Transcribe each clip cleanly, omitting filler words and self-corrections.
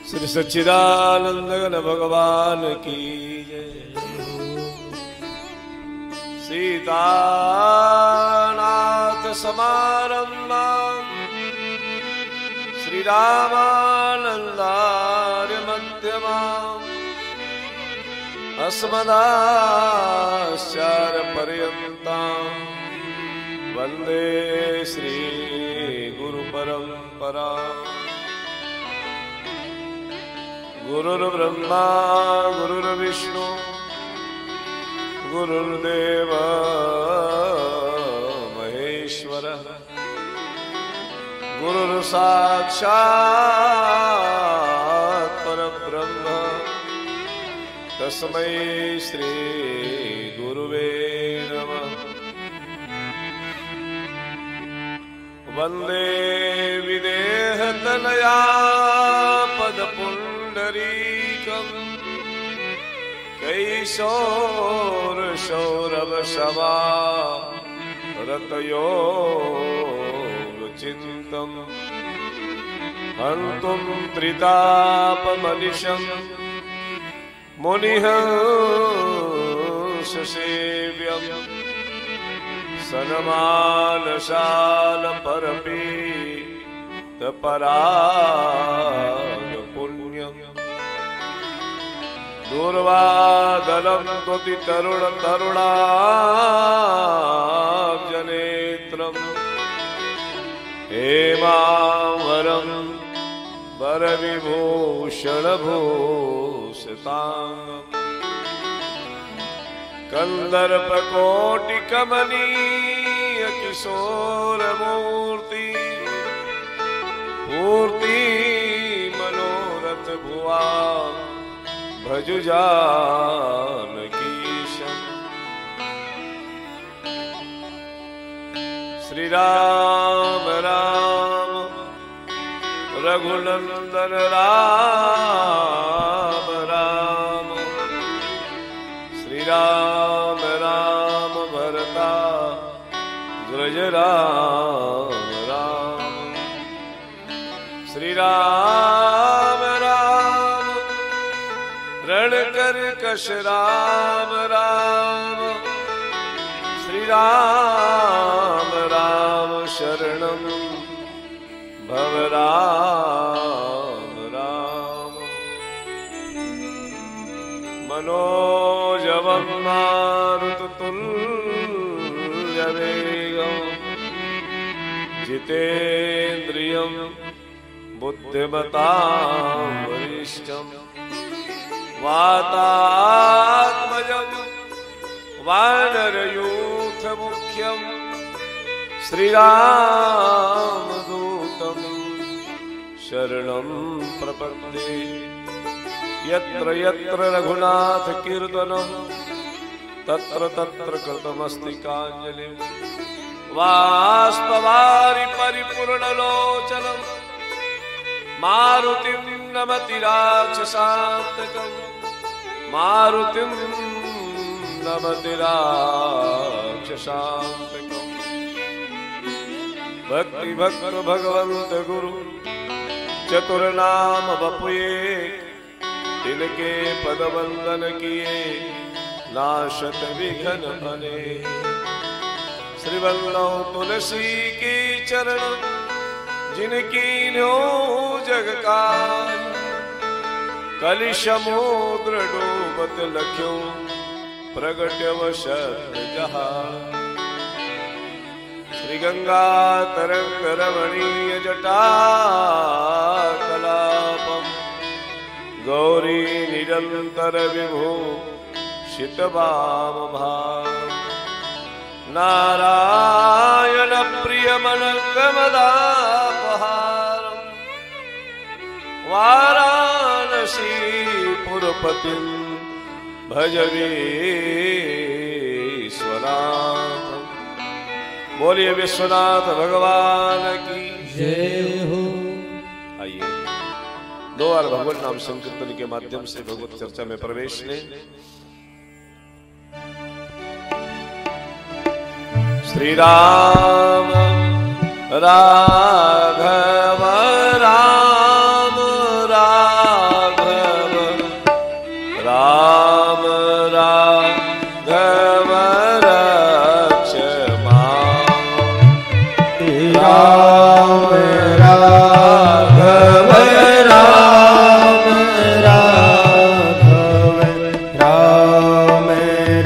श्री सच्चिदानंद घन भगवान की जय। सीतानाथ समारंभां श्री रामानंदार्य मध्यमाम् अस्मदाचार्य पर्यन्तां वन्दे श्री गुरु परंपरा। गुरुर्ब्रह्मा गुरुर्विष्णु गुरुर्देव महेश्वरः गुरुर्साक्षात् परब्रह्म तस्मै श्री गुरुवे नमः। वन्दे विदेहतनया पदपुण्डरीकम् कैशोरशौरभसभा रतयोगचिन्तम् हन्तुं त्रितापमनिशम् मुनिहंससेव्यम् सनमानशालपरपीतपरागपुण्यम् दूर्वादलं त्वति तरुणाब्जनेत्रम् हेमावरं वरविभूषणभूषिताङ्गम् कंदर्पकोटिकमनीय किशोरमूर्ति पूर्ति मनोरथ भुवा भजु जानकीशम्। श्री राम राम रघुनंदन राम राम श्री राम राम भरता द्रज राम राम श्री राम राम रण कर कश राम राम श्री राम राम शरणं भव राम राम। मनोजवं मारुततुल्यवेगं जितेन्द्रियं बुद्धिमतां वरिष्ठं वातात्मजं वानरयूथमुख्यं श्रीरामदूतं शरणं प्रपद्ये। यत्र यत्र रघुनाथ कीर्तनं तत्र तत्र कृतमस्तिकाञ्जलिं वास्तवारि परिपूर्णलोचनं मारुतिं नमति राक्षसान्तकम् मारुतिं नमति राक्षसान्तकम्। भक्ति भक्त भगवंत गुरु चतुर्नाम बपुए तिनके पद वंदन किए नाशत विघ्न बने। श्री वल्लभ तुलसी की चरण जिनकी न्यो जग काज कलि समुद्र डूबत लख्यो प्रगट्यव शब्द जहाज। श्री गंगा तरंग रमणीय जटा कलापम गौरी निरंतर विभू शितवाम भाव। नारायण प्रिय मनंगमदापहारम वाराणसी पुरपतिं भज विश्वनाथ। बोलिए विश्वनाथ भगवान की जय हो। आइए दो बार भगवत नाम संकीर्तन के माध्यम से भगवत चर्चा में प्रवेश लें। श्री राम राघव राम राम राम राघव राम राघव राम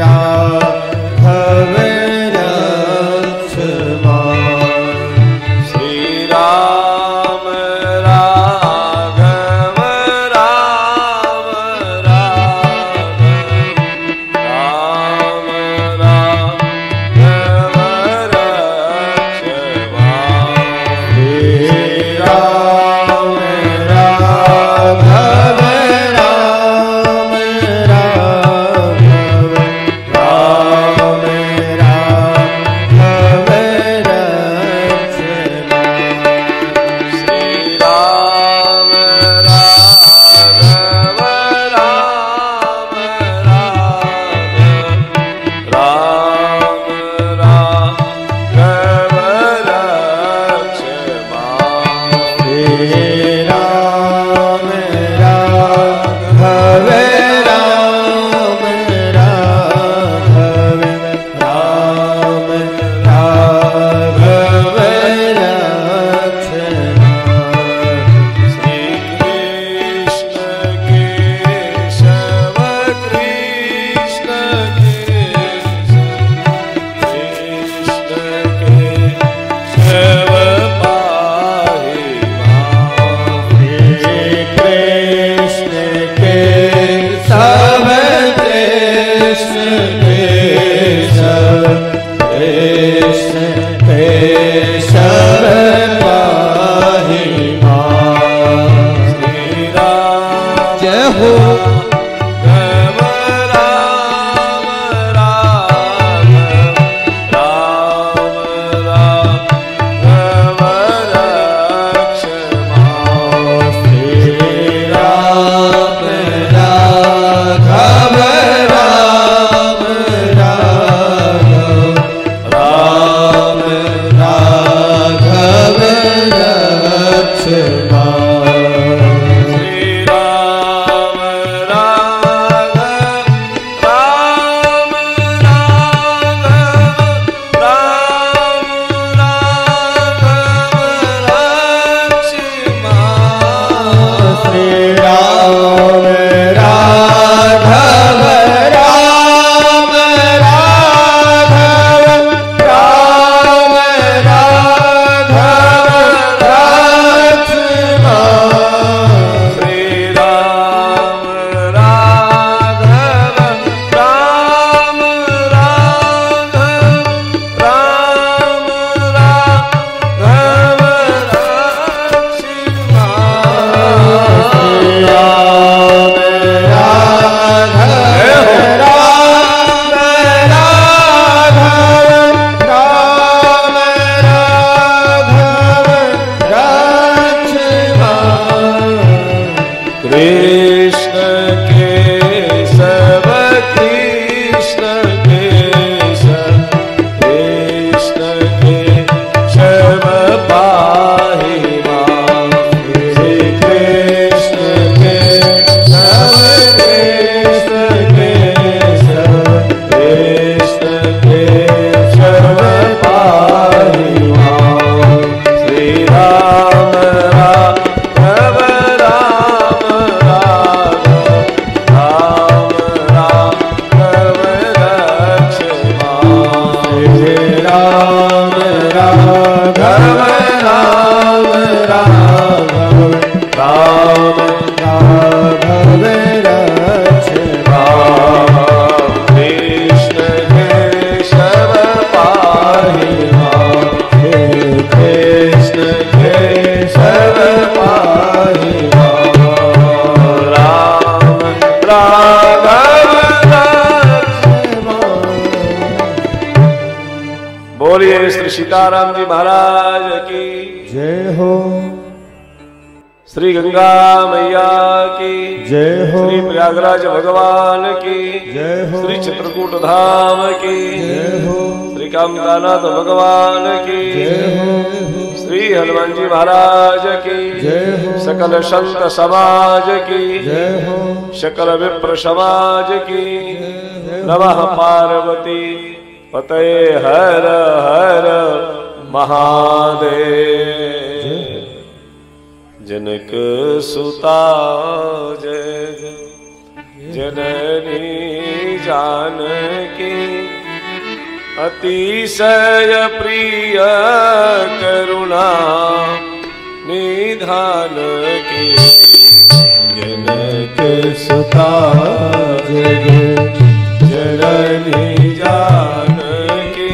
राघव लक्ष्मण श्री राम राघव राम राघव राम राघव लक्ष्मण श्री राम राघव राम राघव राम राघव लक्ष्मण श्री राम राघव राम राघव राम राघव लक्ष्मण श्री राम राघव राम राघव राम राघव लक्ष्मण श्री कृष्ण केशव कृष्ण केशव पाहि मां श्री कृष्ण केशव कृष्ण केशव कृष्ण केशव पाहि मां श्री राम जय हो राम राम राम राम राम लक्ष्मण श्री राम राघव राम राघव राम राघव लक्ष्मण श्री राम राघव राम राघव राम राघव लक्ष्मण श्री राम राघव राम राघव राम राघव लक्ष्मण श्री राम राघव राम राघव राम राघव कृष्ण केशव कृष्ण केशव कृष्ण केशव पाहि मां श्री कृष्ण केशव कृष्ण केशव कृष्ण केशव पाहि मां श्री राम राघव राम राघव राम राघव लक्ष्मण श्री राम राघव राम राघव राम राघव लक्ष्मण कृष्ण केशव पाहि मां कृष्ण केशव पाहि मां राम राघव लक्ष्मण बोलिए श्री सीताराम जी महाराज की जय हो श्री गंगा मैया की जय हो श्री प्रयागराज भगवान की जय हो श्री चित्रकूट धाम की जय हो श्री कामकानाथ भगवान की जय हो श्री हनुमान जी महाराज की जय हो सकल संत समाज की जय हो सकल विप्र समाज की नमः पार्वती पतये हर हर महादेव जनक सुता जय जननी जानकी अतिशय प्रिय करुणा निधान की जनक सुता जय जननी जानकी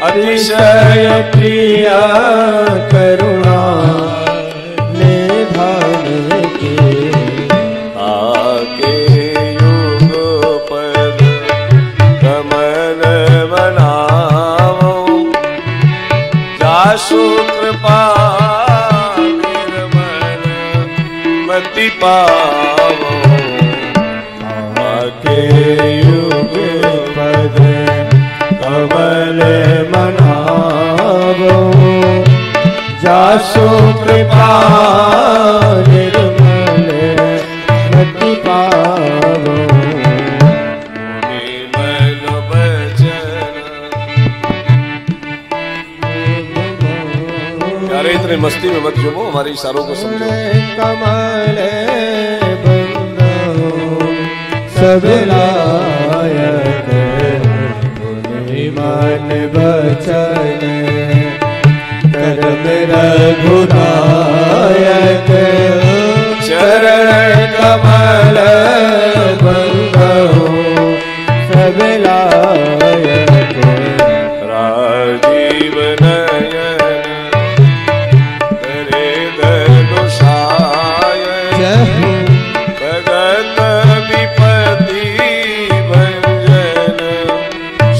अतिशय प्रिय करुणा निधान की आके युग पद कमल बनाओ जासु कृपा निर्मल मति पावो आके युग पद कमल मनावो जासु कृपा निर्मल मति पावो निर्मल बचन यारे इतने मस्ती में मत झूमो हमारे इशारों को समझो कमल बंदो सब लायक मन बचन कर्म रघुनायक चरण कमल बंदो सब लायक राजीव नयन करे धनुषाय भगत विपति भंजन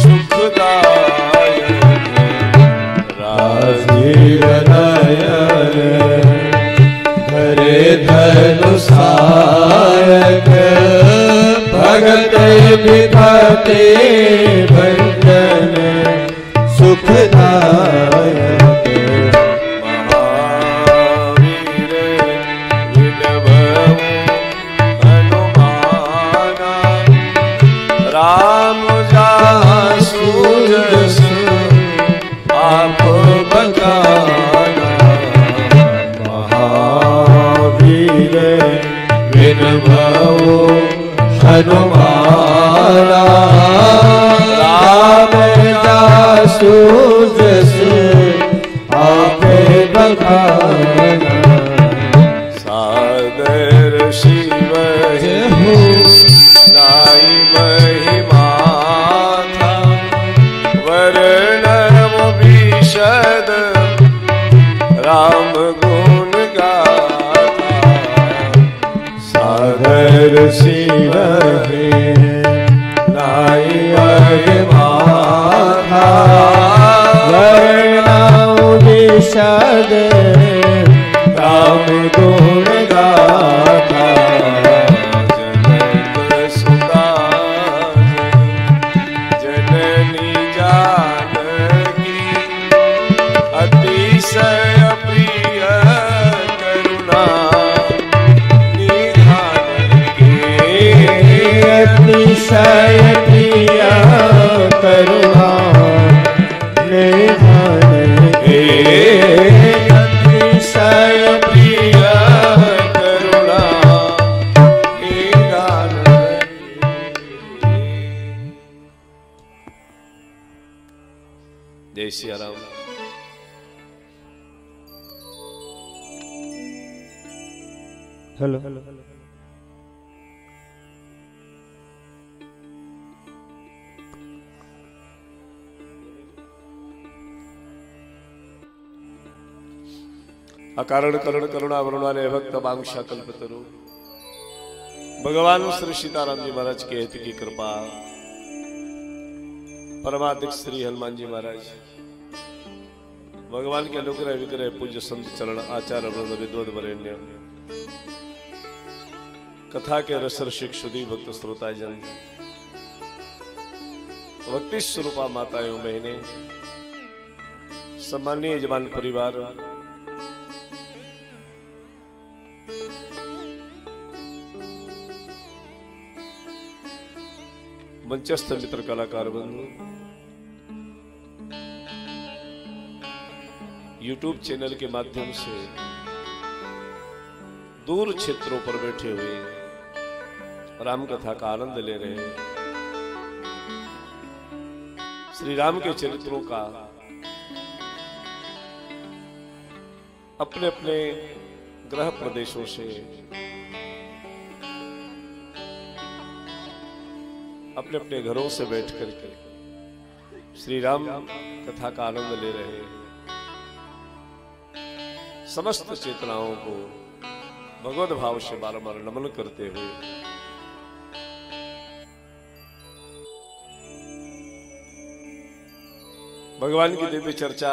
सुखदायक राजीव नयन हरे धनुषायक भगत विपति भंजन सुखदायक महावीर विनभव हनुमाना राम जासु जस आप बखाना महावीर विनभव हनुमाना राम दासु जस आप बखाना सादर शिव नाई महिमा था वर्णव विशद राम गुण गाथा सागर शिव नाई महिमा था वर्णव विशद राम गुण गाथा जनक सुता जननी जानकी अतिशय प्रिय करुणा निधान की अतिशय प्रिय करुणा निधान की अतिशय प्रिय करुणा निधान जय श्री राम। हेलो अकारण करुण करुणा वरुणालय भक्त बांक्षा कल्पतरु भगवान श्री सीताराम जी महाराज के हित की कृपा परमाधिक श्री हनुमान जी महाराज भगवान के अनुग्रह विग्रह पूज्य संत चरण आचार्य वृंद विद्वद वरेण्य कथा के रसरसिक सुधी भक्त श्रोता जन भक्ति स्वरूपा माताएं बहने सम्मानीय यजमान परिवार मंचस्थ मित्र कलाकार बंधु YouTube चैनल के माध्यम से दूर क्षेत्रों पर बैठे हुए राम कथा का आनंद ले रहे हैं, श्री राम के चरित्रों का अपने अपने ग्रह प्रदेशों से, अपने अपने घरों से बैठ करके श्री राम कथा का आनंद ले रहे हैं। समस्त चेतनाओं को भगवत भाव से बारंबार नमन करते हुए भगवान की दिव्य चर्चा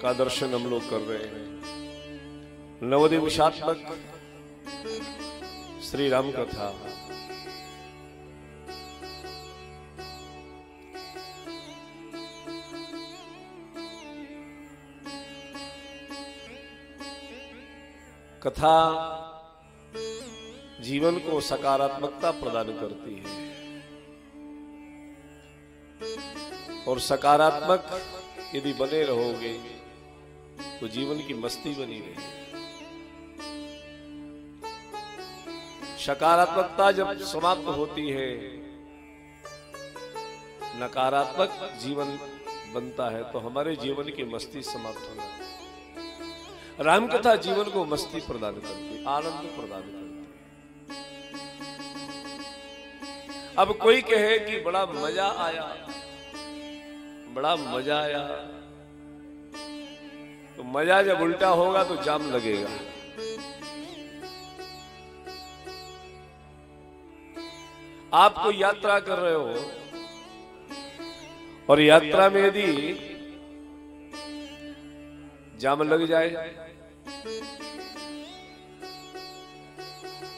का दर्शन हम लोग कर रहे हैं। नवदिवसात्मक श्री राम कथा कथा जीवन को सकारात्मकता प्रदान करती है और सकारात्मक यदि बने रहोगे तो जीवन की मस्ती बनी रहेगी। सकारात्मकता जब समाप्त होती है, नकारात्मक जीवन बनता है तो हमारे जीवन की मस्ती समाप्त हो जाती है। राम कथा जीवन को मस्ती प्रदान करती, आनंद प्रदान करती। अब कोई कहे कि बड़ा मजा आया, बड़ा मजा आया, तो मजा जब उल्टा होगा तो जाम लगेगा। आप कोई यात्रा कर रहे हो और यात्रा में यदि जाम लग जाए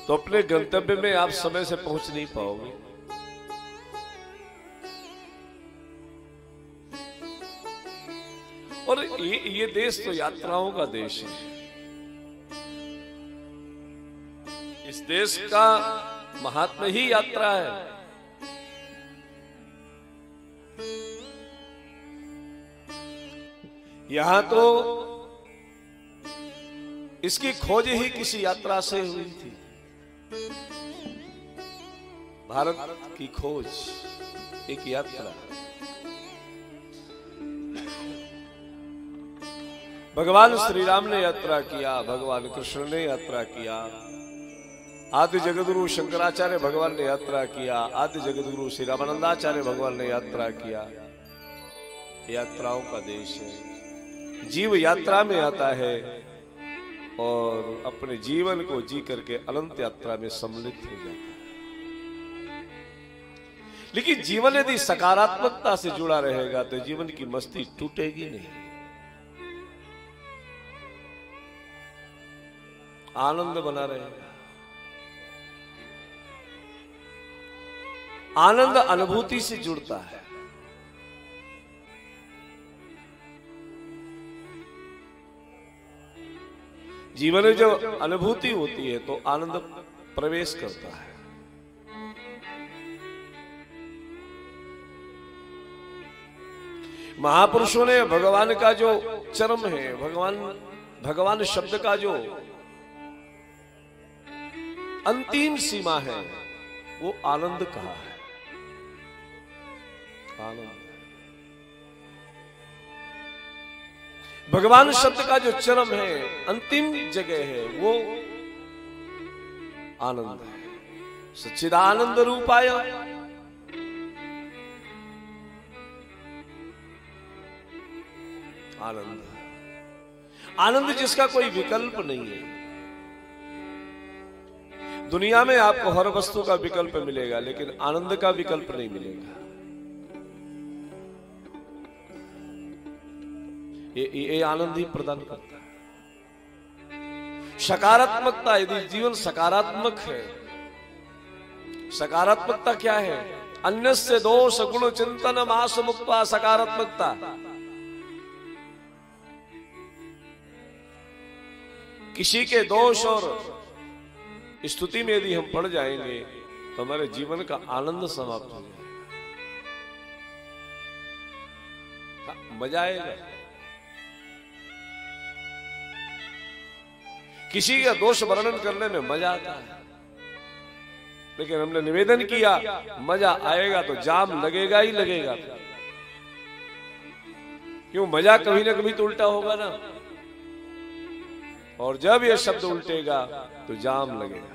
तो अपने गंतव्य में आप समय से पहुंच नहीं पाओगे। और ये देश तो यात्राओं का देश है। इस देश का महात्मा ही यात्रा है। यहां तो इसकी खोज ही किसी यात्रा से हुई थी। भारत की खोज एक यात्रा। भगवान श्री राम ने यात्रा किया, भगवान कृष्ण ने यात्रा किया, आदि जगतगुरु शंकराचार्य भगवान ने यात्रा किया, आदि जगतगुरु श्री रामानंदाचार्य भगवान ने यात्रा किया। यात्राओं का देश है। जीव यात्रा में आता है और अपने जीवन को जी करके अनंत यात्रा में सम्मिलित हो जाता है। लेकिन जीवन यदि सकारात्मकता से जुड़ा रहेगा तो जीवन की मस्ती टूटेगी नहीं, आनंद बना रहेगा। आनंद अनुभूति से जुड़ता है। जीवन में जब अनुभूति होती है तो आनंद प्रवेश करता है। महापुरुषों ने भगवान का जो चरम है, भगवान शब्द का जो अंतिम सीमा है वो आनंद कहा है। आनंद भगवान शब्द का जो चरम है, अंतिम जगह है, वो आनंद है। सच्चिदानंद रूपाय आनंद, आनंद जिसका कोई विकल्प नहीं है। दुनिया में आपको हर वस्तु का विकल्प मिलेगा लेकिन आनंद का विकल्प नहीं मिलेगा। ये आनंद ही प्रदान करता है। सकारात्मकता, यदि जीवन सकारात्मक है, सकारात्मकता क्या है? अन्यस्य दोष गुण चिंतन मास मुक्ता सकारात्मकता। किसी के दोष और स्तुति में यदि हम पड़ जाएंगे तो हमारे जीवन का आनंद समाप्त हो जाएगा। मजा आएगा। किसी का दोष वर्णन करने में मजा आता है, लेकिन हमने निवेदन किया मजा आएगा तो जाम लगेगा ही लगेगा। क्यों? मजा कभी ना कभी तो उल्टा होगा ना, और जब ये शब्द उल्टेगा तो जाम लगेगा।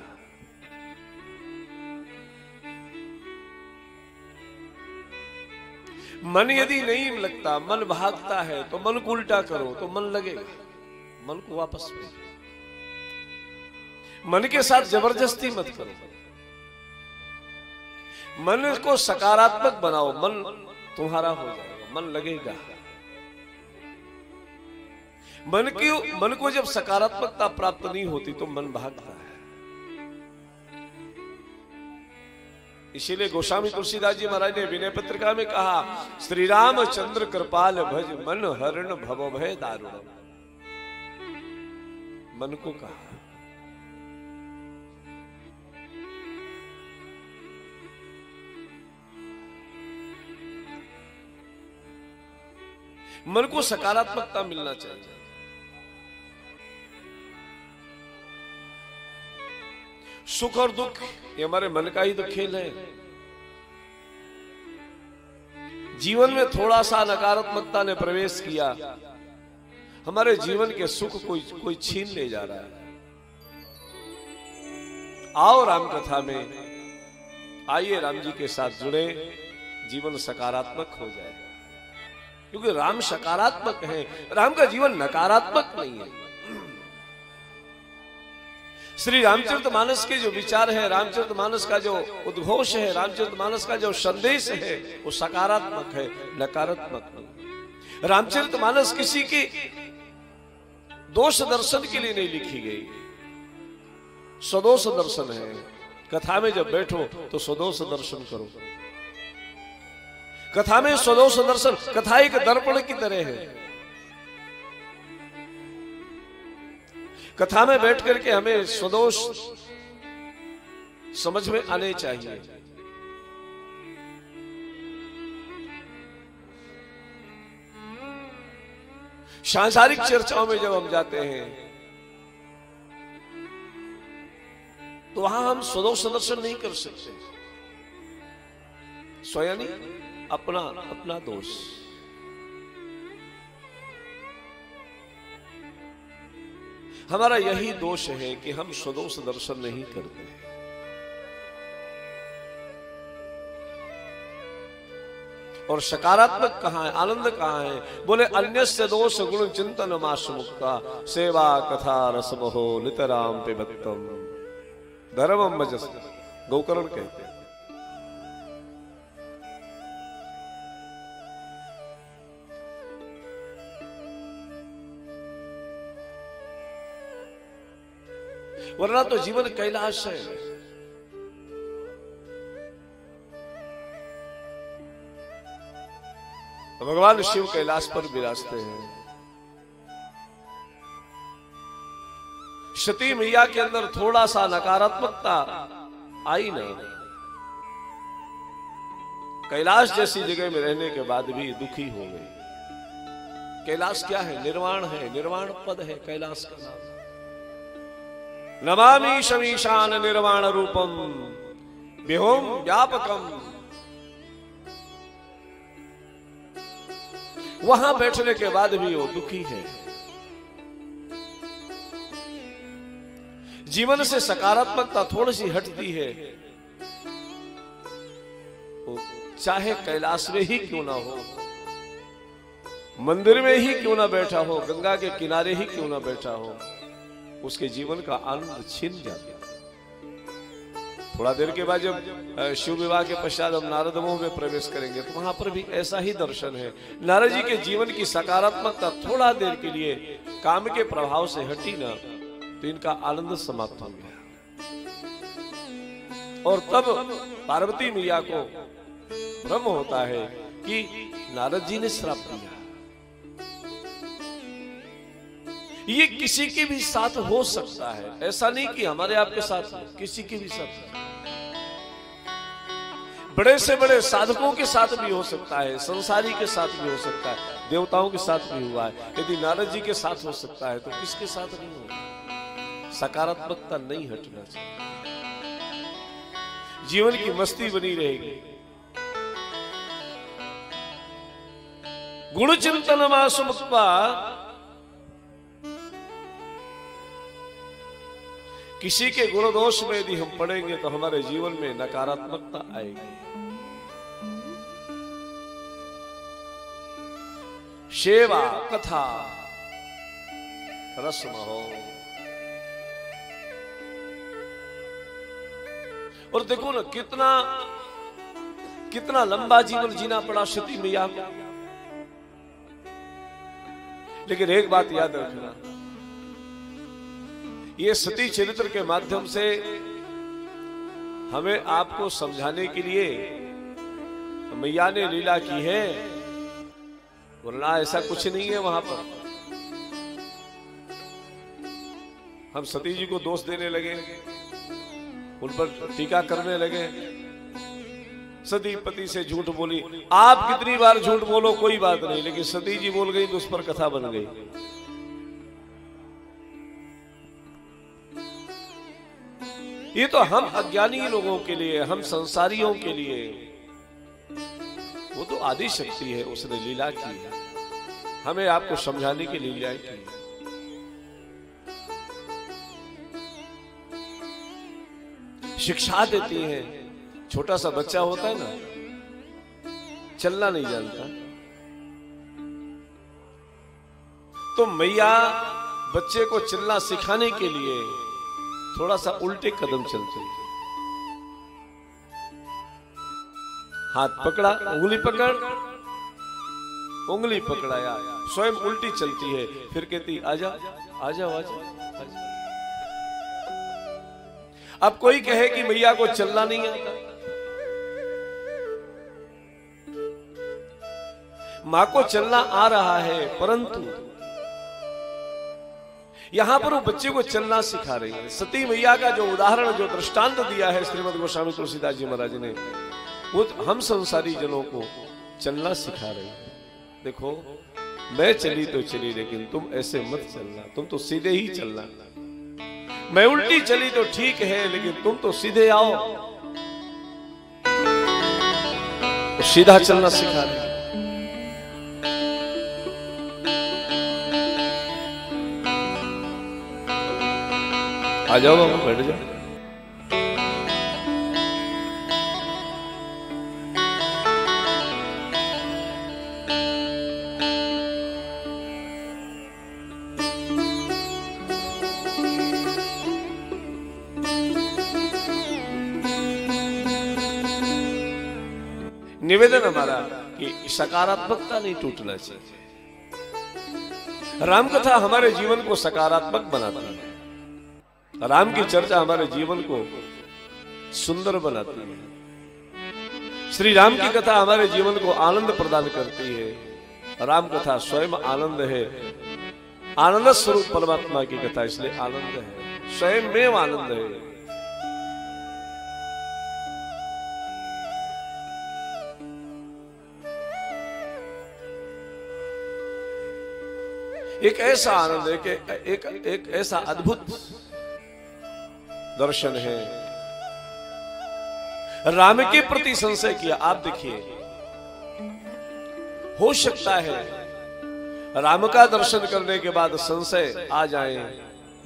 मन यदि नहीं लगता, मन भागता है, तो मन को उल्टा करो तो मन लगेगा। मन को वापस भेजो, मन के साथ जबरदस्ती मत करो, मन को सकारात्मक बनाओ, मन तुम्हारा हो जाएगा, मन लगेगा। मन को जब सकारात्मकता प्राप्त नहीं होती तो मन भागता है। इसीलिए गोस्वामी तुलसीदास जी महाराज ने विनय पत्रिका में कहा, श्री रामचंद्र कृपाल भज मन हरण भव भय दारुण। मन को कहा। मन को सकारात्मकता मिलना चाहिए। सुख और दुख ये हमारे मन का ही तो खेल है। जीवन में थोड़ा सा नकारात्मकता ने प्रवेश किया, हमारे जीवन के सुख कोई छीन ले जा रहा है। आओ राम कथा में, आइए राम जी के साथ जुड़े, जीवन सकारात्मक हो जाएगा। क्योंकि राम सकारात्मक है, राम का जीवन नकारात्मक नहीं है। श्री रामचरितमानस के जो विचार है, रामचरितमानस का जो उद्घोष है, रामचरितमानस का जो संदेश है, वो सकारात्मक है, नकारात्मक नहीं। रामचरितमानस किसी के दोष दर्शन के लिए नहीं लिखी गई, सदोष दर्शन है। कथा में जब बैठो तो सदोष दर्शन करो। कथा में सदोष दर्शन, कथा एक दर्पण की तरह है। कथा में बैठ करके हमें सदोष समझ में आने चाहिए। सांसारिक चर्चाओं में जब हम जाते हैं तो वहां हम सदोष दर्शन नहीं कर सकते। स्वयं अपना दोष। हमारा यही दोष है कि हम सदोष दर्शन नहीं करते। और सकारात्मक कहां है, आनंद कहां है? बोले अन्यस्य दोष गुण चिंतन मास मुक्ता सेवा कथा रसमहो नितराम पिबत्तम धर्मम मजस। गौकर्ण कहते हैं। वरना तो जीवन कैलाश है। भगवान शिव कैलाश पर विराजते हैं। सती मैया के अंदर थोड़ा सा नकारात्मकता आई ना, कैलाश जैसी जगह में रहने के बाद भी दुखी हो गई। कैलाश क्या है? निर्वाण है, निर्वाण पद है कैलाश का नाम। नमामि शमीशान निर्वाण रूपम विहोम व्यापकम। वहां बैठने के बाद भी वो दुखी है। जीवन से सकारात्मकता थोड़ी सी हटती है। वो चाहे कैलाश में ही क्यों ना हो, मंदिर में ही क्यों ना बैठा हो, गंगा के किनारे ही क्यों ना बैठा हो, उसके जीवन का आनंद छिन जाता है। थोड़ा देर के बाद जब शिव विवाह के पश्चात हम नारद मोह में प्रवेश करेंगे तो वहां पर भी ऐसा ही दर्शन है। नारद जी के जीवन की सकारात्मकता थोड़ा देर के लिए काम के प्रभाव से हटी ना तो इनका आनंद समाप्त हो गया। और तब पार्वती मैया को भ्रम होता है कि नारद जी ने श्राप दिया। ये किसी के भी साथ हो सकता है, ऐसा नहीं कि हमारे आपके साथ, किसी के भी साथ। बड़े से बड़े साधकों के साथ भी हो सकता है, संसारी के साथ भी हो सकता है, देवताओं के साथ भी हुआ है। यदि नारद जी के साथ हो सकता है तो किसके साथ नहीं होगा? सकारात्मकता नहीं हटना चाहिए, जीवन की मस्ती बनी रहेगी। गुण चिंतन मासुमुक्त्वा, किसी के गुण दोष में यदि हम पढ़ेंगे तो हमारे जीवन में नकारात्मकता आएगी। सेवा कथा रस्म हो। और देखो ना कितना लंबा जीवन जीना पड़ा सती मैया को। लेकिन एक बात याद रखना, ये सती चरित्र के माध्यम से हमें आपको समझाने के लिए मैया ने लीला की है, वरना ऐसा कुछ नहीं है। वहां पर हम सती जी को दोष देने लगे, उन पर टीका करने लगे। सती पति से झूठ बोली, आप कितनी बार झूठ बोलो कोई बात नहीं, लेकिन सती जी बोल गई तो उस पर कथा बन गई। ये तो हम अज्ञानी लोगों के लिए, हम संसारियों के लिए, वो तो आदि शक्ति है, उसने लीला की है, हमें आपको समझाने की लीला की है। शिक्षा देती है। छोटा सा बच्चा होता है ना, चलना नहीं जानता, तो मैया बच्चे को चलना सिखाने के लिए थोड़ा सा उल्टे कदम चलते हैं। हाथ पकड़ा, उंगली पकड़, उंगली पकड़ाया, स्वयं उल्टी चलती है, फिर कहती आजा आजा आजा। अब कोई कहे कि मैया को चलना नहीं आता, मां को चलना आ रहा है, परंतु यहां पर वो बच्चे को चलना सिखा रही है। सती मैया का जो उदाहरण, जो दृष्टांत दिया है श्रीमद् गोस्वामी तुलसीदास जी महाराज ने, वो हम संसारी जनों को चलना सिखा रही है। देखो, मैं चली तो चली, लेकिन तुम ऐसे मत चलना, तुम तो सीधे ही चलना। मैं उल्टी चली तो ठीक है, लेकिन तुम तो सीधे आओ। तो सीधा चलना सिखा रही है। आ जाओ बाबू, बैठ जाओ। निवेदन हमारा कि सकारात्मकता नहीं टूटना चाहिए। राम कथा हमारे जीवन को सकारात्मक बनाती है, राम की चर्चा हमारे जीवन को सुंदर बनाती है। श्री राम की कथा हमारे जीवन को आनंद प्रदान करती है। राम कथा स्वयं आनंद है, आनंद स्वरूप परमात्मा की कथा, इसलिए आनंद है, स्वयं में आनंद है। एक ऐसा आनंद है कि एक ऐसा अद्भुत दर्शन है। राम के प्रति संशय किया। आप देखिए, हो सकता है राम का दर्शन करने के बाद संशय आ जाए,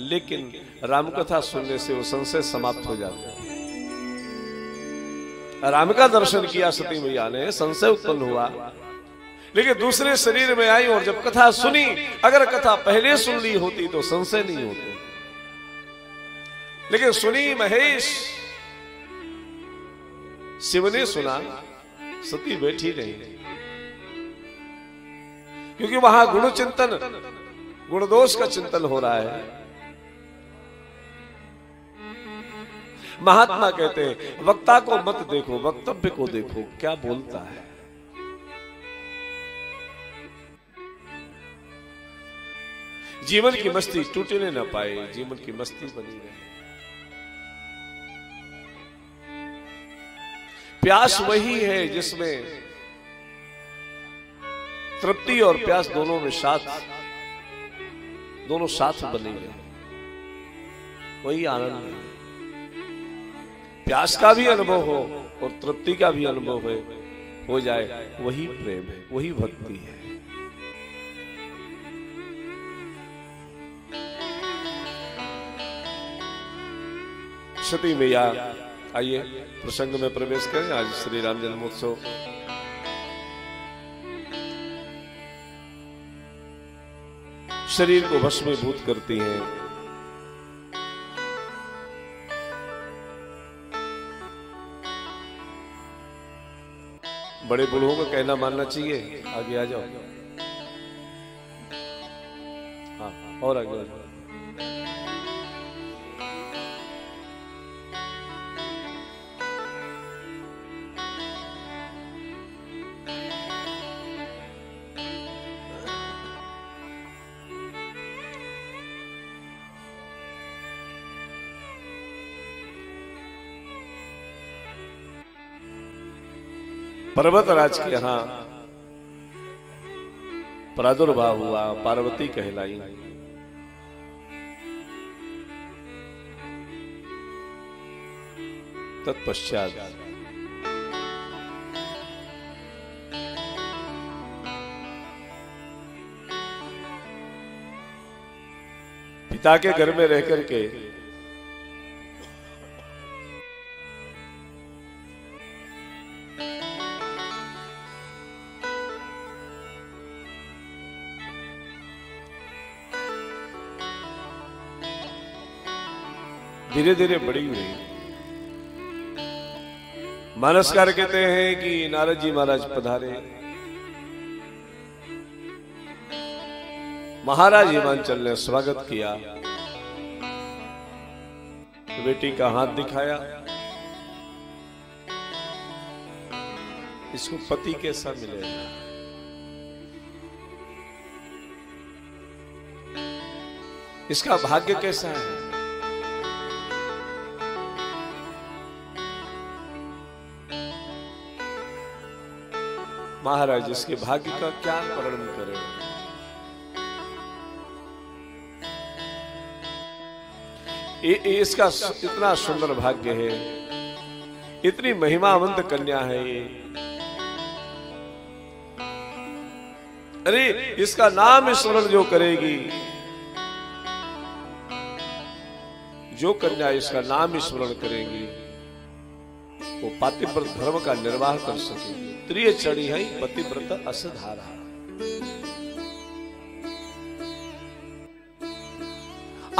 लेकिन राम कथा सुनने से वो संशय समाप्त हो जाता है। राम का दर्शन किया सती मैया ने, संशय उत्पन्न हुआ, लेकिन दूसरे शरीर में आई और जब कथा सुनी, अगर कथा पहले सुन ली होती तो संशय नहीं होती, लेकिन सुनी महेश, शिव ने सुना, सती बैठी रही, क्योंकि वहां गुण चिंतन, गुण दोष का चिंतन हो रहा है। महात्मा कहते हैं, वक्ता को मत देखो, वक्तव्य को देखो, क्या बोलता है। जीवन की मस्ती टूटने न पाए, जीवन की मस्ती बनी रहे। प्यास वही है जिसमें तृप्ति और प्यास दोनों में दोनों साथ बनेंगे, वही आनंद है। प्यास का भी अनुभव हो और तृप्ति का भी अनुभव हो जाए, वही प्रेम है, वही भक्ति है। सती मैया, आइए प्रसंग में प्रवेश करें। आज श्री राम जन्मोत्सव शरीर को भस्मीभूत करती हैं। बड़े बूढ़ों का कहना मानना चाहिए। आगे आ जाओ, हाँ और आगे आ जाओ। पर्वतराज के यहां प्रादुर्भाव हुआ, पार्वती कहलाई। तत्पश्चात पिता के घर में रहकर के धीरे धीरे बड़ी हुई। मानसकार कहते हैं कि नारद जी महाराज पधारे, महाराज हिमांचल ने स्वागत किया, बेटी का हाथ दिखाया, इसको पति कैसा मिलेगा, इसका भाग्य कैसा है। महाराज इसके भाग्य का क्या वर्णन करें। इसका इतना सुंदर भाग्य है, इतनी महिमावंत कन्या है ये। अरे इसका नाम स्मरण जो करेगी, जो कन्या इसका नाम स्मरण करेगी, वो पातिव्रत धर्म का निर्वाह कर सकेगी। त्रिय चढ़ी है पतिव्रत असधारा।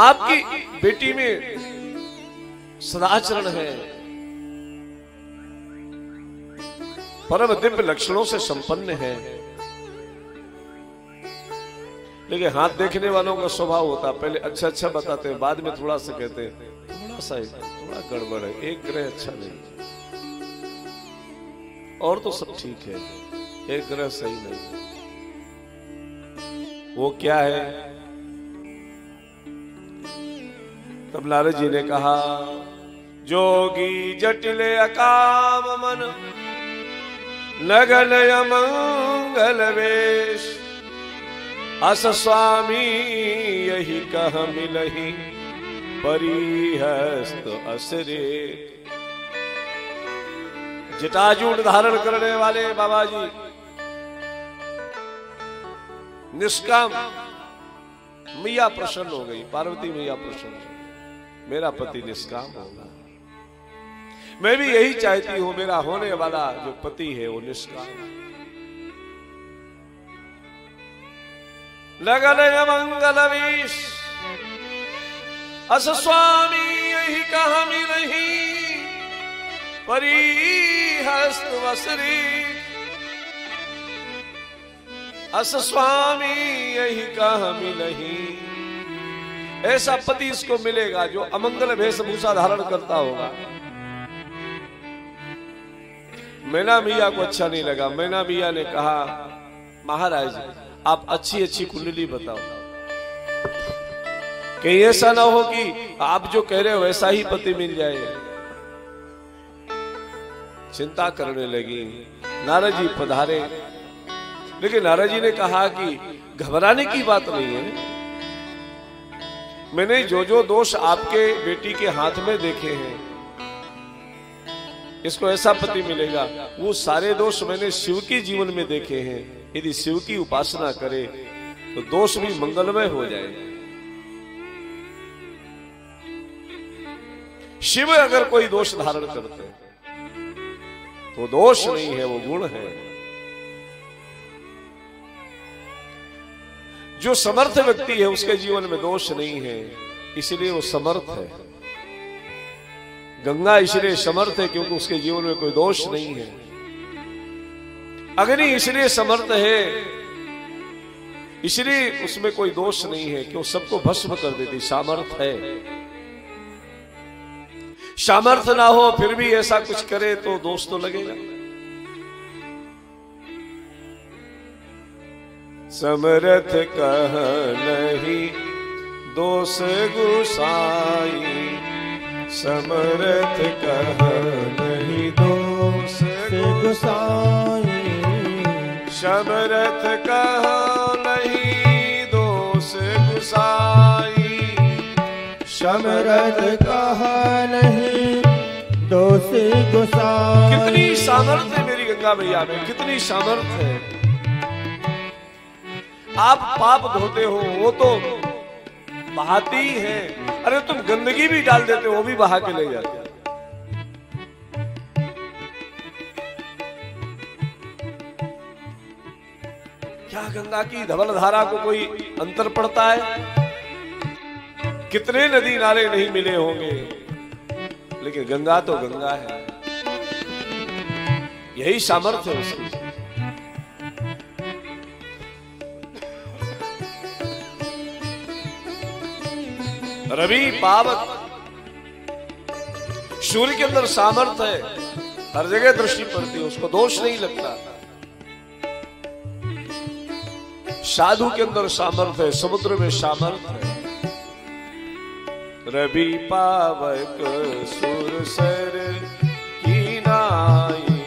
आपकी बेटी में सदाचरण है, परम दिव्य लक्षणों से संपन्न है। लेकिन हाथ देखने वालों का स्वभाव होता, पहले अच्छा अच्छा बताते हैं, बाद में थोड़ा सा कहते हैं थोड़ा सा थोड़ा गड़बड़ है, एक ग्रह अच्छा नहीं, और तो सब ठीक है, एक ग्रह सही नहीं। वो क्या है? तब नारद जी ने कहा, जोगी जटिल अकाम मन नगन अमंगल वेश, अस स्वामी यही कह मिलही परिहस्त असरे। जटाजूट धारण करने वाले बाबा जी निष्काम, मैया प्रसन्न हो गई, पार्वती मैया प्रसन्न हो गई, मेरा पति निष्काम होगा। मैं भी यही चाहती हूं, मेरा होने वाला जो पति है वो निष्काम। लगन मंगल वेश, अस स्वामी यही कहा मिलही परिहस्त वसरी। अस स्वामी यही कहा मिलही। ऐसा पति इसको मिलेगा जो अमंगल वेशभूषा धारण करता होगा। मैना मिया को अच्छा नहीं लगा। मैना मिया ने कहा, महाराज आप अच्छी अच्छी कुंडली बताओ, कहीं ऐसा ना हो कि आप जो कह रहे हो वैसा ही पति मिल जाए। चिंता करने लगी। नारद जी पधारे, लेकिन नारद जी ने कहा कि घबराने की बात नहीं है, मैंने जो जो दोष आपके बेटी के हाथ में देखे हैं, इसको ऐसा पति मिलेगा, वो सारे दोष मैंने शिव के जीवन में देखे हैं। यदि शिव की उपासना करे तो दोष भी मंगलमय हो जाए। शिव अगर कोई दोष धारण करते तो दोष नहीं है, वो गुण है। जो समर्थ व्यक्ति है उसके जीवन में दोष नहीं है, इसलिए वो समर्थ है। गंगा इसलिए समर्थ है क्योंकि उसके जीवन में कोई दोष नहीं है। अग्नि इसलिए समर्थ है, इसलिए उसमें कोई दोष नहीं है कि वो सबको भस्म कर देती, सामर्थ है। सामर्थ ना हो फिर भी ऐसा कुछ करे तो दोष तो लगेगा। समर्थ कह नहीं दोष गुसाई, समर्थ कह नहीं दोष गुसाई, समर्थ कह नहीं दोष गुसाई, समर्थ कह नहीं दोष गुसाई। कितनी सामर्थ्य है मेरी गंगा मैया में, कितनी सामर्थ्य है। आप पाप धोते हो, वो तो बहाती है। अरे तुम गंदगी भी डाल देते हो, वो भी बहा के ले जाते। क्या गंगा की धवल धारा को कोई अंतर पड़ता है? कितने नदी नाले नहीं मिले होंगे, लेकिन गंगा तो गंगा है। यही सामर्थ्य है उसकी। रवि पावक, सूर्य के अंदर सामर्थ्य है, हर जगह दृष्टि पड़ती है, उसको दोष नहीं लगता। साधु के अंदर सामर्थ्य है, समुद्र में सामर्थ्य है। रवि पावक सुरसर की नाई,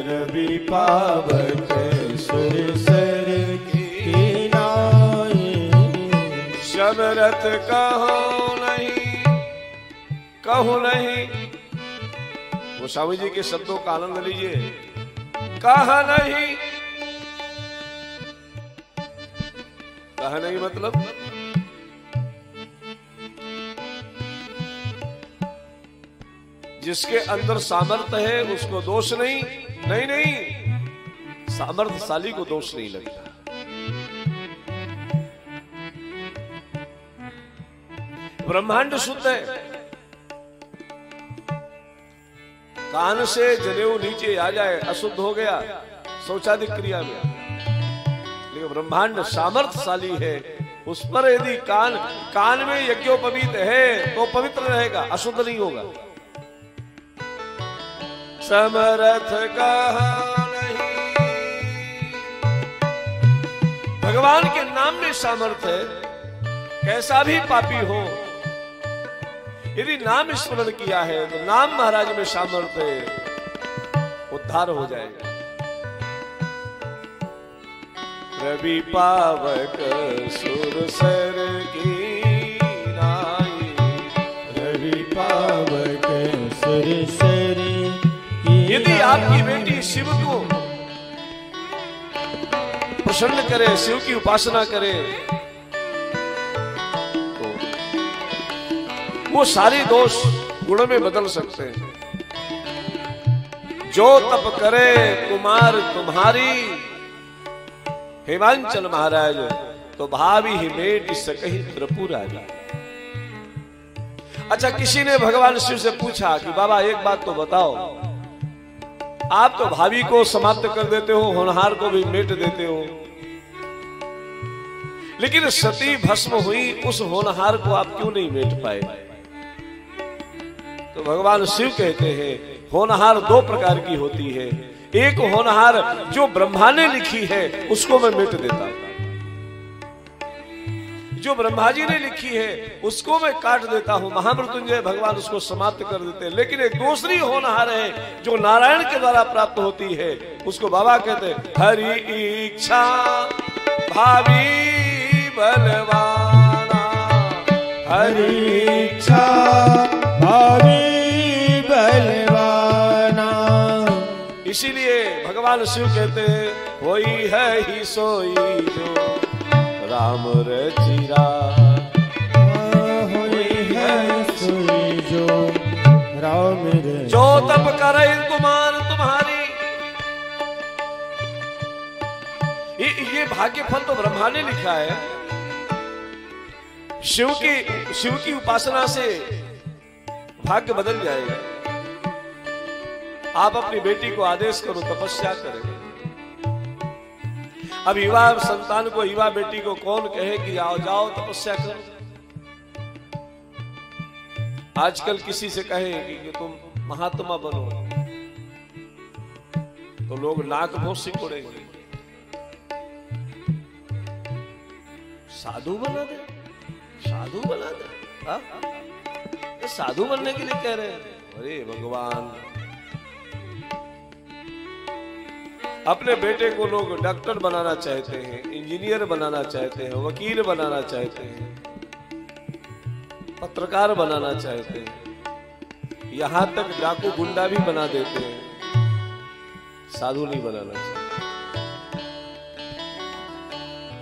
रवि पावक सुरसर की नाई, समरथ कहो नहीं, कहो नहीं। वो स्वामी जी के शब्दों का आनंद लीजिए। कहा नहीं, कहा नहीं मतलब जिसके अंदर सामर्थ्य है उसको दोष नहीं। नहीं नहीं, सामर्थ्यशाली को दोष नहीं लगता। ब्रह्मांड शुद्ध है, कान से जनेऊ नीचे आ जाए अशुद्ध हो गया शौचादिक क्रिया में, लेकिन ब्रह्मांड सामर्थ्यशाली है। उस पर यदि कान में यज्ञोपवीत है तो पवित्र रहेगा, अशुद्ध नहीं होगा। समर्थ कहा नहीं, भगवान के नाम में सामर्थ्य है। कैसा भी पापी हो, यदि नाम स्मरण किया है तो नाम महाराज में सामर्थ्य है, उद्धार हो जाएगा। रवि पावक सुरसर की नाई, रवि पावक सुरसर। यदि आपकी बेटी शिव को प्रसन्न करे, शिव की उपासना करे, तो वो सारे दोष गुण में बदल सकते हैं। जो तप करे कुमार तुम्हारी, हिमांचल महाराज, तो भावी ही मेट सकहि त्रिपुरारी। अच्छा, किसी ने भगवान शिव से पूछा कि बाबा एक बात तो बताओ, आप तो भावी को समाप्त कर देते हो, होनहार को भी मेट देते हो, लेकिन सती भस्म हुई उस होनहार को आप क्यों नहीं मेट पाए? तो भगवान शिव कहते हैं होनहार दो प्रकार की होती है। एक होनहार जो ब्रह्मा ने लिखी है उसको मैं मेट देता हूं, जो ब्रह्मा जी ने लिखी है उसको मैं काट देता हूं, महामृत्युंजय भगवान उसको समाप्त कर देते हैं। लेकिन एक दूसरी होनहार है जो नारायण के द्वारा प्राप्त होती है, उसको बाबा कहते हैं हरि इच्छा भावी बलवाना। हरि इच्छा भावी बलवाना। इसीलिए भगवान शिव कहते हैं कोई है ही सोई जो राम रचिरा। होई है सोई जो राम रचिरा। जो तप करे कुमार तुम्हारी। ये भाग्य फल तो ब्रह्मा ने लिखा है। शिव की उपासना से भाग्य बदल जाएगा। आप अपनी बेटी को आदेश करो तपस्या करें। अब युवा संतान को, युवा बेटी को कौन कहे कि आओ जाओ तपस्या करो। आजकल किसी से कहे कि तुम महात्मा बनो तो लोग नाक भों सिकोड़ेंगे। साधु बना दे, साधु बना दे। हाँ? तो साधु बनने के लिए कह रहे हैं। अरे भगवान, अपने बेटे को लोग डॉक्टर बनाना चाहते हैं, इंजीनियर बनाना चाहते हैं, वकील बनाना चाहते हैं, पत्रकार बनाना चाहते हैं, यहां तक डाकू गुंडा भी बना देते हैं। साधु नहीं बनाना चाहते।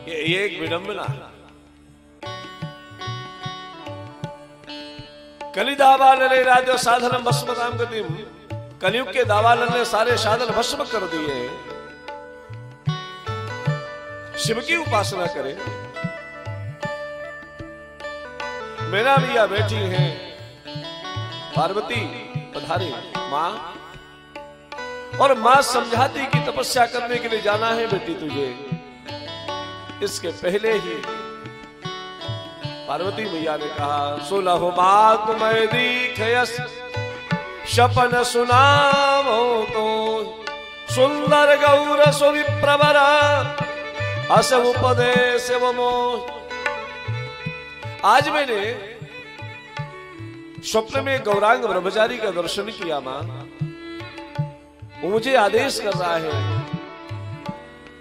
ये एक विडंबना है। कलि दावानले राज्य साधनम भस्मताम गतिम। कलयुग के दावानल ने सारे साधन भस्म कर दिए। शिव की उपासना करें। मेरा भैया बैठी है पार्वती पधारी मां, और मां समझाती कि तपस्या करने के लिए जाना है बेटी तुझे। इसके पहले ही पार्वती मैया ने कहा सुलहो बात मैं दीखयस शपन सुनावो तो सुंदर गौर सुविप्रवर अस उपदेश मोह। आज मैंने स्वप्न में गौरांग ब्रह्मचारी का दर्शन किया। मां वो मुझे आदेश कर रहा है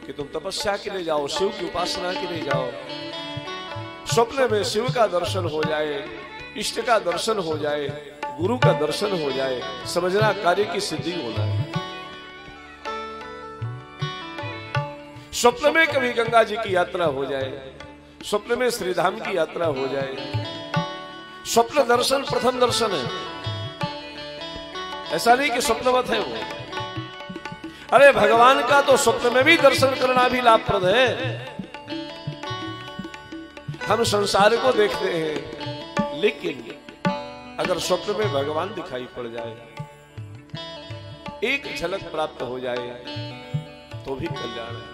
कि तुम तपस्या के लिए जाओ, शिव की उपासना के लिए जाओ। स्वप्न में शिव का दर्शन हो जाए, इष्ट का दर्शन हो जाए, गुरु का दर्शन हो जाए, समझना कार्य की सिद्धि होना है। स्वप्न में कभी गंगा जी की यात्रा हो जाए, स्वप्न में श्रीधाम की यात्रा हो जाए। स्वप्न दर्शन प्रथम दर्शन है, ऐसा नहीं कि स्वप्नवत है वो। अरे भगवान का तो स्वप्न में भी दर्शन करना भी लाभप्रद है। हम संसार को देखते हैं, लेकिन अगर स्वप्न में भगवान दिखाई पड़ जाए, एक झलक प्राप्त हो जाए तो भी कल्याण है।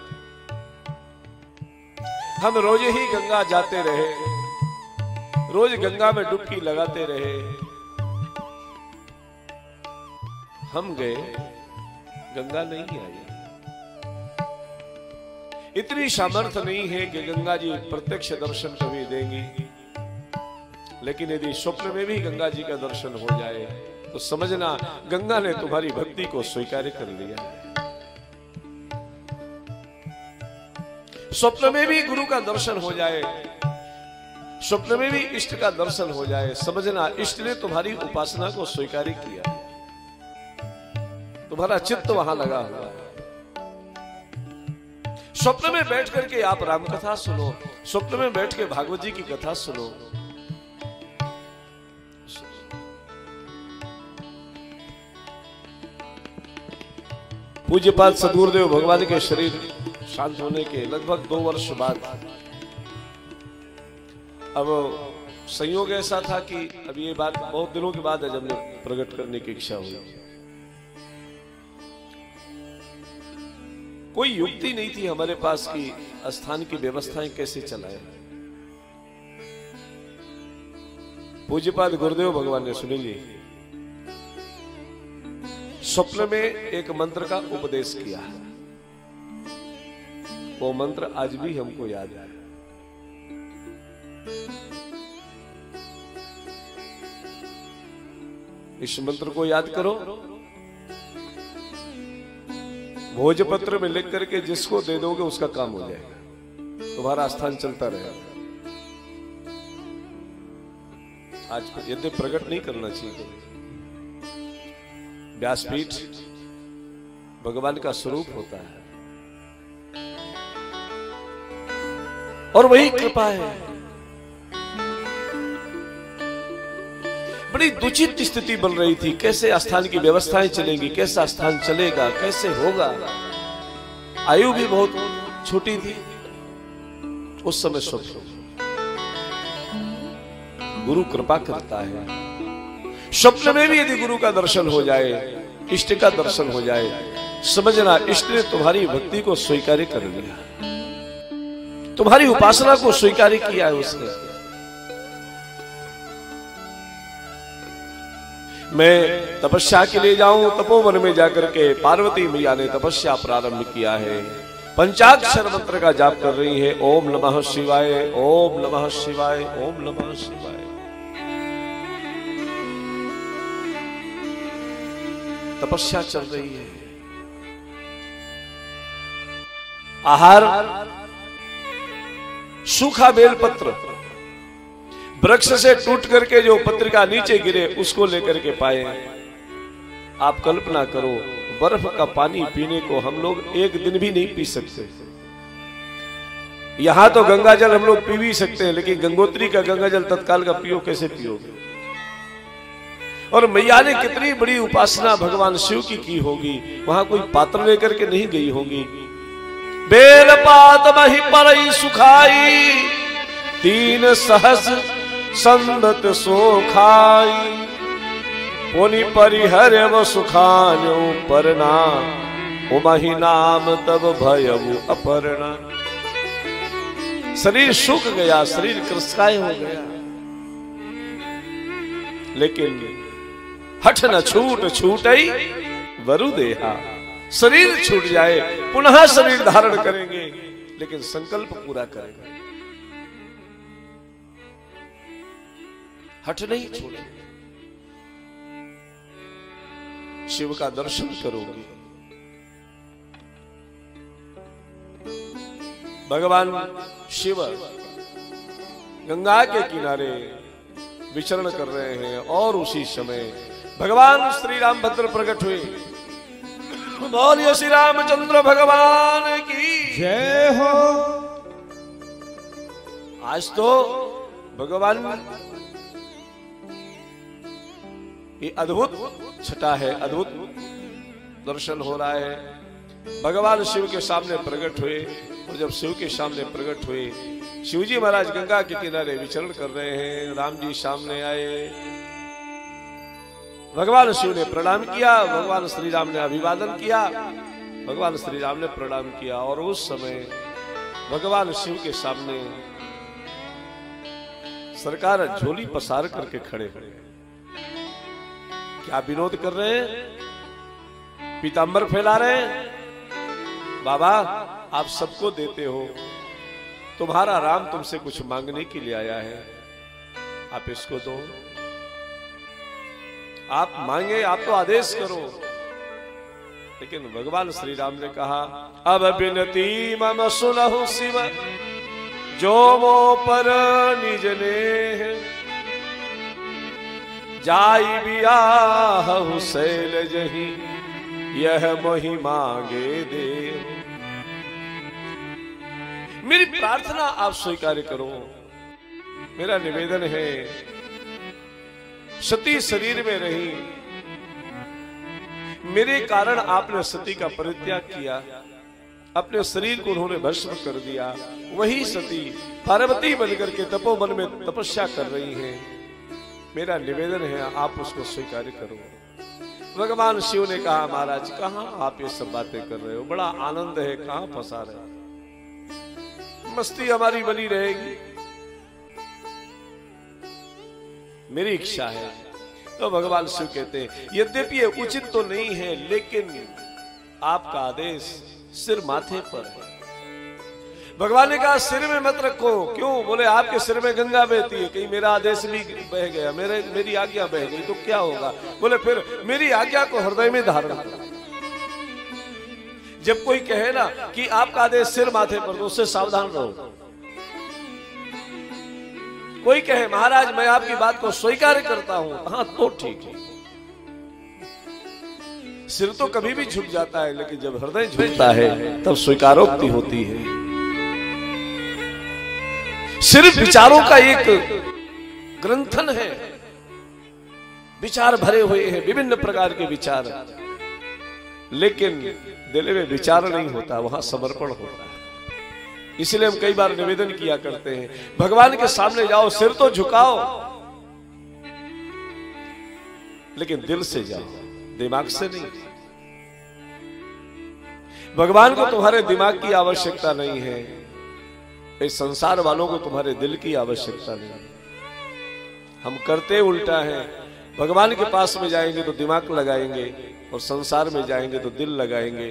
हम रोज ही गंगा जाते रहे, रोज गंगा में डुबकी लगाते रहे, हम गए गंगा नहीं आई। इतनी सामर्थ्य नहीं है कि गंगा जी प्रत्यक्ष दर्शन कभी देंगी। लेकिन यदि स्वप्न में भी गंगा जी का दर्शन हो जाए तो समझना गंगा ने तुम्हारी भक्ति को स्वीकार कर लिया। स्वप्न में भी गुरु का दर्शन हो जाए, स्वप्न में भी इष्ट का दर्शन हो जाए, समझना इष्ट ने तुम्हारी उपासना को स्वीकार किया। तुम्हारा चित्त वहां लगा हुआ। स्वप्न में बैठ करके आप राम कथा सुनो, स्वप्न में बैठ के भागवत जी की कथा सुनो। पूज्यपाद सद्गुरुदेव भगवान के शरीर शांत होने के लगभग 2 वर्ष बाद, अब संयोग ऐसा था कि अब ये बात बहुत दिनों के बाद है जब प्रकट करने की इच्छा हुई। कोई युक्ति नहीं थी हमारे पास कि स्थान की व्यवस्थाएं कैसे चलाएं। पूज्यपाद गुरुदेव भगवान ने सुनिए, स्वप्न में एक मंत्र का उपदेश किया है। वो मंत्र आज भी हमको याद है। इस मंत्र को याद करो, भोजपत्र में लिख करके जिसको दे दोगे उसका काम हो जाएगा, तुम्हारा स्थान चलता रहेगा। आज यद्य प्रकट नहीं करना चाहिए, व्यासपीठ भगवान का स्वरूप होता है और वही कृपा है। बड़ी दुचित स्थिति बन रही थी, कैसे स्थान की व्यवस्थाएं चलेंगी, कैसा स्थान चलेगा, कैसे होगा। आयु भी बहुत छोटी थी उस समय। स्वप्न गुरु कृपा करता है, स्वप्न में भी यदि गुरु का दर्शन हो जाए, इष्ट का दर्शन हो जाए, समझना इष्ट ने तुम्हारी भक्ति को स्वीकार कर लिया, तुम्हारी उपासना को स्वीकार किया है उसने। मैं तपस्या के लिए जाऊं, तपोवन में जाकर के पार्वती मैया ने तपस्या प्रारंभ किया है, पंचाक्षर मंत्र का जाप कर रही है, ओम नमः शिवाय, ओम नमः शिवाय, ओम नमः शिवाय। तपस्या चल रही है। आहार सूखा बेलपत्र, वृक्ष से टूट करके जो पत्रिका नीचे गिरे उसको लेकर के पाए। आप कल्पना करो, बर्फ का पानी पीने को हम लोग एक दिन भी नहीं पी सकते। यहां तो गंगा जल हम लोग पी भी सकते हैं, लेकिन गंगोत्री का गंगा जल तत्काल का पियो कैसे पियोगे। और मैया ने कितनी बड़ी उपासना भगवान शिव की होगी, वहां कोई पात्र लेकर के नहीं गई होगी। बेलपात मही परई सुखाई, 3 सहस संदत सो खाई, पुनि परिहर व सुखान्यो परना, उमहि नाम तब भयउ अपरना। शरीर सूख गया, शरीर कृशकाय हो गया, लेकिन हठ न छूट छूटई वरु देहा। शरीर छूट जाए, पुनः शरीर धारण करेंगे, लेकिन संकल्प पूरा करेंगे, हठ नहीं छोड़ेंगे। शिव का दर्शन करोगे, भगवान शिव गंगा के किनारे विचरण कर रहे हैं और उसी समय भगवान श्री रामभद्र प्रकट हुए। बोलिए श्री रामचंद्र भगवान की जय हो। आज तो भगवान ये अद्भुत छटा है, अद्भुत दर्शन हो रहा है। भगवान शिव के सामने प्रकट हुए, और जब शिव के सामने प्रकट हुए, शिवजी महाराज गंगा के किनारे विचरण कर रहे हैं, राम जी सामने आए, भगवान शिव ने प्रणाम किया, भगवान श्री राम ने अभिवादन किया, भगवान श्री राम ने प्रणाम किया। और उस समय भगवान शिव के सामने सरकार झोली पसार करके खड़े हुए। क्या विनोद कर रहे हैं, पीतांबर फैला रहे हैं। बाबा आप सबको देते हो, तुम्हारा राम तुमसे कुछ मांगने के लिए आया है, आप इसको दो, आप मांगे, आप तो आदेश करो। लेकिन भगवान श्री राम ने कहा, अब बिनती मम सुनहु शिव, जो वो पर निज ने, जाई बियाहु शैल जही, यह मोहि मांगे दे। मेरी प्रार्थना आप स्वीकार करो। मेरा निवेदन है, सती शरीर में रही, मेरे कारण आपने सती का परित्याग किया, अपने शरीर को उन्होंने भस्म कर दिया। वही सती पार्वती बनकर के तपोवन में तपस्या कर रही हैं। मेरा निवेदन है आप उसको स्वीकार करो। भगवान शिव ने कहा, महाराज कहां आप ये सब बातें कर रहे हो, बड़ा आनंद है, कहां फंसा रहे, मस्ती हमारी बनी रहेगी, मेरी इच्छा है। तो भगवान शिव कहते हैं, यद्यपि ये उचित तो नहीं है, लेकिन आपका आदेश सिर माथे पर है। भगवान ने कहा सिर में मत रखो। क्यों? बोले आपके सिर में गंगा बहती है, कहीं मेरा आदेश भी बह गया, मेरी आज्ञा बह गई तो क्या होगा? बोले फिर मेरी आज्ञा को हृदय में धारण करो। जब कोई कहे ना कि आपका आदेश सिर माथे पर, तो उससे सावधान रहो। कोई कहे महाराज मैं आपकी बात को स्वीकार करता हूं, हाँ तो ठीक है। सिर तो कभी भी झुक जाता है, लेकिन जब हृदय झुकता है तब स्वीकारोक्ति होती है। सिर्फ विचारों का एक ग्रंथन है, विचार भरे हुए हैं, विभिन्न प्रकार के विचार, लेकिन दिल में विचार नहीं होता, वहां समर्पण होता है। इसलिए हम कई बार निवेदन किया करते हैं, भगवान के सामने जाओ, सिर तो झुकाओ, लेकिन दिल से जाओ, दिमाग से नहीं। भगवान को तुम्हारे दिमाग की आवश्यकता नहीं है, इस संसार वालों को तुम्हारे दिल की आवश्यकता नहीं है। हम करते उल्टा है, भगवान के पास में जाएंगे तो दिमाग लगाएंगे, और संसार में जाएंगे तो दिल लगाएंगे,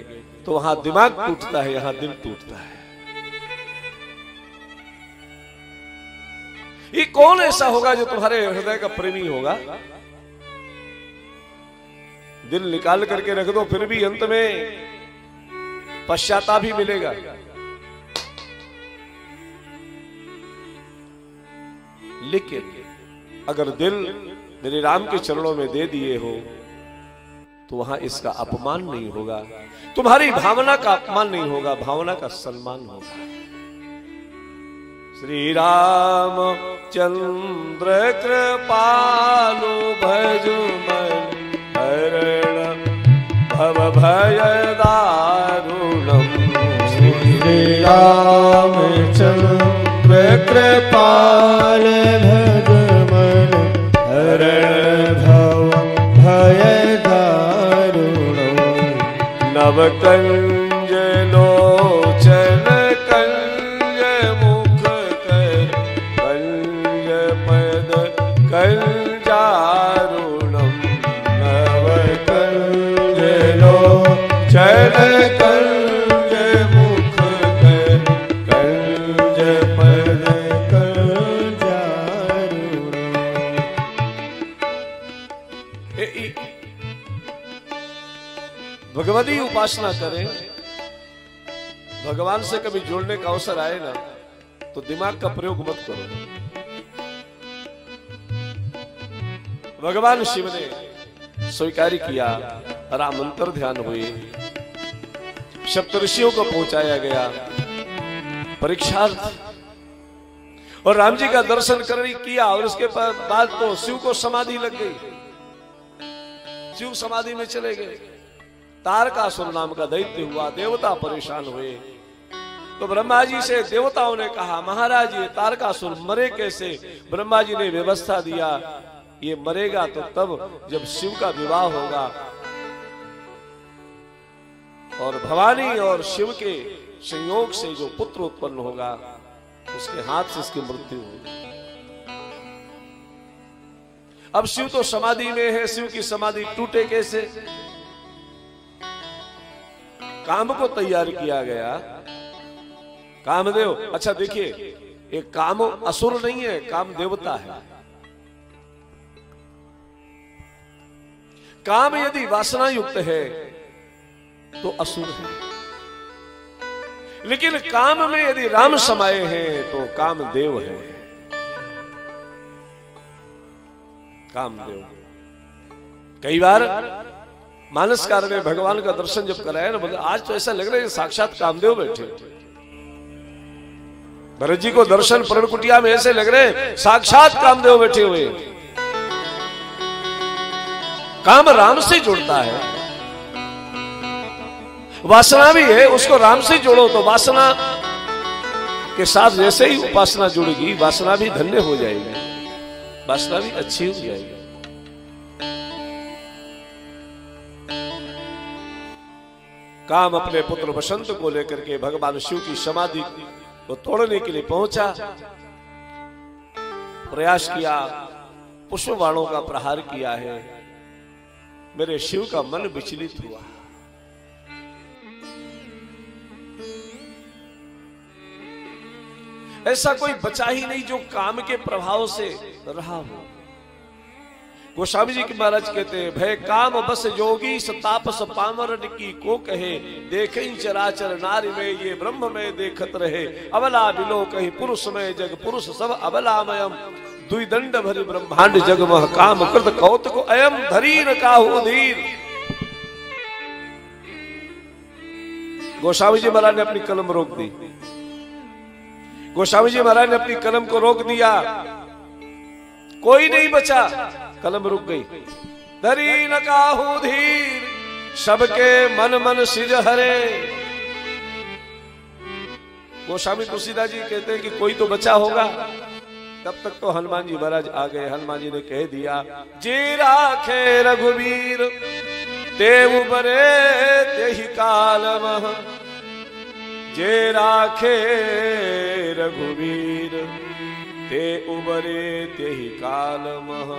तो वहां दिमाग टूटता है, यहां दिल टूटता है। ये कौन ऐसा होगा जो तुम्हारे हृदय का प्रेमी होगा? दिल निकाल करके रख दो, फिर भी अंत में पश्चाताप भी मिलेगा। लेकिन अगर दिल मेरे राम के चरणों में दे दिए हो, तो वहां इसका अपमान नहीं होगा, तुम्हारी भावना का अपमान नहीं होगा, भावना का सम्मान होगा। श्री राम चंद्र कृपालु भजु मन हरण भव भय दारुणम। श्री राम चंद्र कृपाल भज मन हरण भव भय दारुणम। नव कंज लोचन कंज मुख कर कंज पद कंजारुणम। नव कंज लोचन कंज मुख कर कंज पद कंजारुणम। भगवती उपासना करें, भगवान से कभी जुड़ने का अवसर आए ना, तो दिमाग का प्रयोग मत करो। भगवान शिव ने स्वीकार किया, राम अंतर ध्यान हुए, सप्तऋषियों को पहुंचाया गया परीक्षार्थ, और राम जी का दर्शन करने किया, और उसके बाद तो शिव को समाधि लग गई, शिव समाधि में चले गए। तारकासुर नाम का दैत्य हुआ, देवता परेशान हुए, तो ब्रह्मा जी से देवताओं ने कहा महाराज ये तारकासुर मरे कैसे? ब्रह्मा जी ने व्यवस्था दिया, ये मरेगा तो तब जब शिव का विवाह होगा, और भवानी और शिव के संयोग से जो पुत्र उत्पन्न होगा, उसके हाथ से इसकी मृत्यु होगी। अब शिव तो समाधि में है, शिव की समाधि टूटे कैसे? काम को तैयार किया गया, कामदेव। अच्छा देखिए, एक काम असुर नहीं है, काम देवता है। काम यदि वासना युक्त है तो असुर है, लेकिन काम में यदि राम समाये हैं तो कामदेव है, कामदेव। कई बार मानसकार ने भगवान का दर्शन जब कराया ना, बोले आज तो ऐसा लग रहा है साक्षात कामदेव बैठे। भरत जी को दर्शन प्रणकुटिया में ऐसे लग रहे साक्षात कामदेव बैठे हुए। काम राम से जुड़ता है, वासना भी है, उसको राम से जोड़ो तो वासना के साथ जैसे ही उपासना जुड़ेगी, वासना भी धन्य हो जाएगी, वासना भी अच्छी हो जाएगी। काम अपने पुत्र बसंत को लेकर के भगवान शिव की समाधि को तोड़ने के लिए पहुंचा, प्रयास किया, पुष्प बाणों का प्रहार किया है। मेरे शिव का मन विचलित हुआ। ऐसा कोई बचा ही नहीं जो काम के प्रभाव से रहा हो। गोस्वामी जी की महाराज कहते हैं, भय काम बस जोगी तापस पामर की को कहे, देखे चराचर नारी में ये ब्रह्म में देखत रहे, अबला बिलो कहीं पुरुष में जग पुरुष सब अबलामयम, दुई दंड भरी ब्रह्मांड जग मह काम कृत कौतुक अयम धरीर काहू धीर। गोस्वामी जी महाराज ने अपनी कलम रोक दी। गोस्वामी जी महाराज ने अपनी कलम को रोक दिया, कोई नहीं बचा, कलम रुक गई। धरी न काहू धीर, सबके मन मन सिज हरे। गोस्वामी तुलसीदास जी कहते हैं कि कोई तो बचा होगा। तब तक तो हनुमान जी महाराज आ गए। हनुमान जी ने कह दिया, जी राखे रघुवीर ते उबरे ते ही कालमह, जे राखे रघुवीर ते उबरे ते ही कालमह।